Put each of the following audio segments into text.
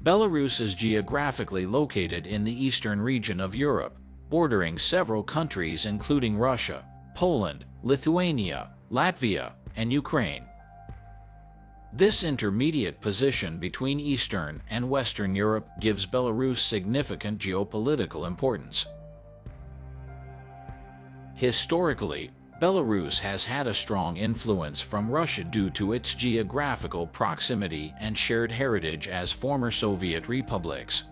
Belarus is geographically located in the eastern region of Europe, bordering several countries including Russia, Poland, Lithuania, Latvia, and Ukraine. This intermediate position between Eastern and Western Europe gives Belarus significant geopolitical importance. Historically, Belarus has had a strong influence from Russia due to its geographical proximity and shared heritage as former Soviet republics.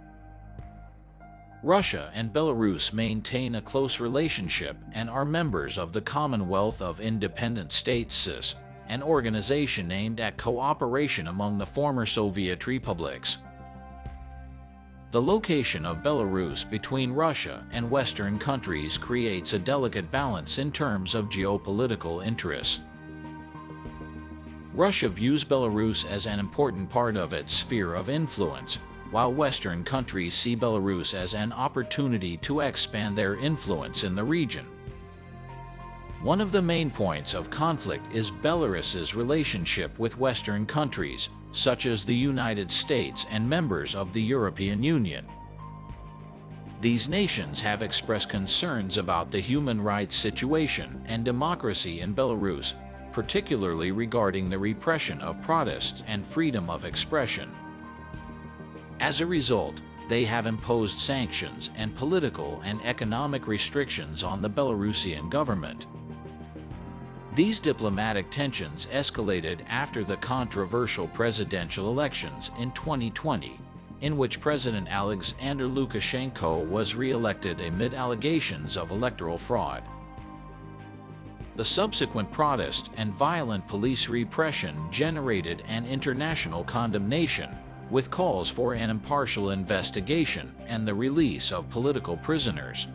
Russia and Belarus maintain a close relationship and are members of the Commonwealth of Independent States (CIS), an organization aimed at cooperation among the former Soviet republics. The location of Belarus between Russia and Western countries creates a delicate balance in terms of geopolitical interests. Russia views Belarus as an important part of its sphere of influence, while Western countries see Belarus as an opportunity to expand their influence in the region. One of the main points of conflict is Belarus's relationship with Western countries, such as the United States and members of the European Union. These nations have expressed concerns about the human rights situation and democracy in Belarus, particularly regarding the repression of protests and freedom of expression. As a result, they have imposed sanctions and political and economic restrictions on the Belarusian government. These diplomatic tensions escalated after the controversial presidential elections in 2020, in which President Alexander Lukashenko was re-elected amid allegations of electoral fraud. The subsequent protest and violent police repression generated an international condemnation, with calls for an impartial investigation and the release of political prisoners.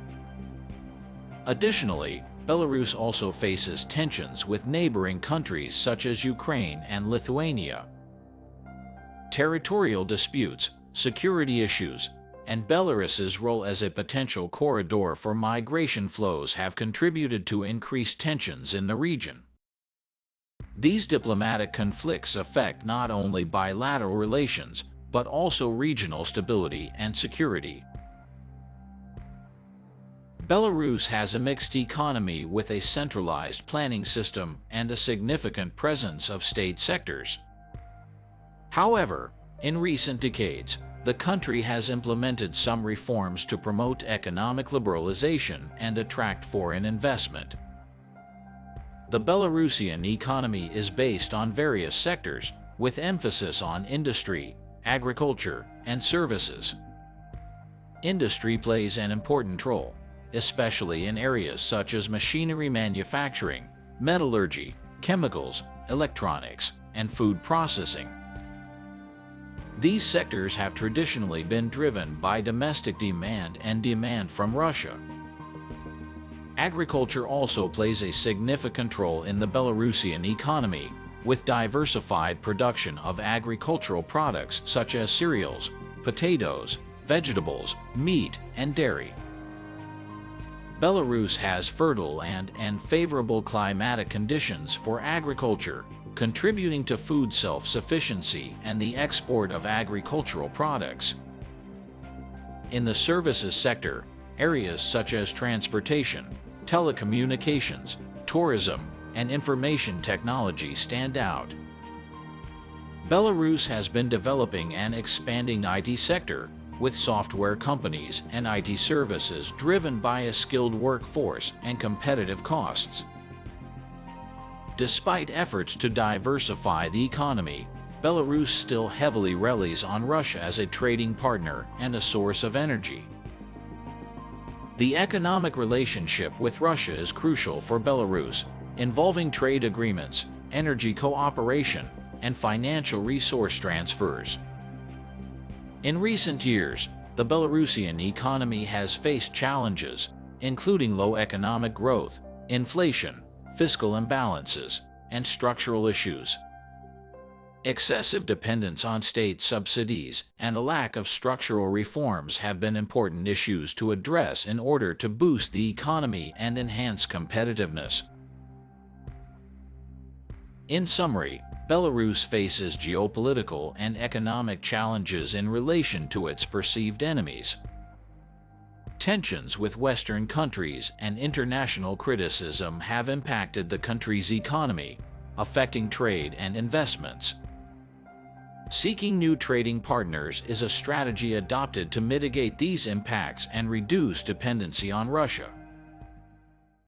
Additionally, Belarus also faces tensions with neighboring countries such as Ukraine and Lithuania. Territorial disputes, security issues, and Belarus's role as a potential corridor for migration flows have contributed to increased tensions in the region. These diplomatic conflicts affect not only bilateral relations, but also regional stability and security. Belarus has a mixed economy with a centralized planning system and a significant presence of state sectors. However, in recent decades, the country has implemented some reforms to promote economic liberalization and attract foreign investment. The Belarusian economy is based on various sectors, with emphasis on industry, agriculture, and services. Industry plays an important role, especially in areas such as machinery manufacturing, metallurgy, chemicals, electronics, and food processing. These sectors have traditionally been driven by domestic demand and demand from Russia. Agriculture also plays a significant role in the Belarusian economy, with diversified production of agricultural products such as cereals, potatoes, vegetables, meat, and dairy. Belarus has fertile and favorable climatic conditions for agriculture, contributing to food self-sufficiency and the export of agricultural products. In the services sector, areas such as transportation, telecommunications, tourism, and information technology stand out. Belarus has been developing and expanding IT sector, with software companies and IT services driven by a skilled workforce and competitive costs. Despite efforts to diversify the economy, Belarus still heavily relies on Russia as a trading partner and a source of energy. The economic relationship with Russia is crucial for Belarus, involving trade agreements, energy cooperation, and financial resource transfers. In recent years, the Belarusian economy has faced challenges, including low economic growth, inflation, fiscal imbalances, and structural issues. Excessive dependence on state subsidies and a lack of structural reforms have been important issues to address in order to boost the economy and enhance competitiveness. In summary, Belarus faces geopolitical and economic challenges in relation to its perceived enemies. Tensions with Western countries and international criticism have impacted the country's economy, affecting trade and investments. Seeking new trading partners is a strategy adopted to mitigate these impacts and reduce dependency on Russia.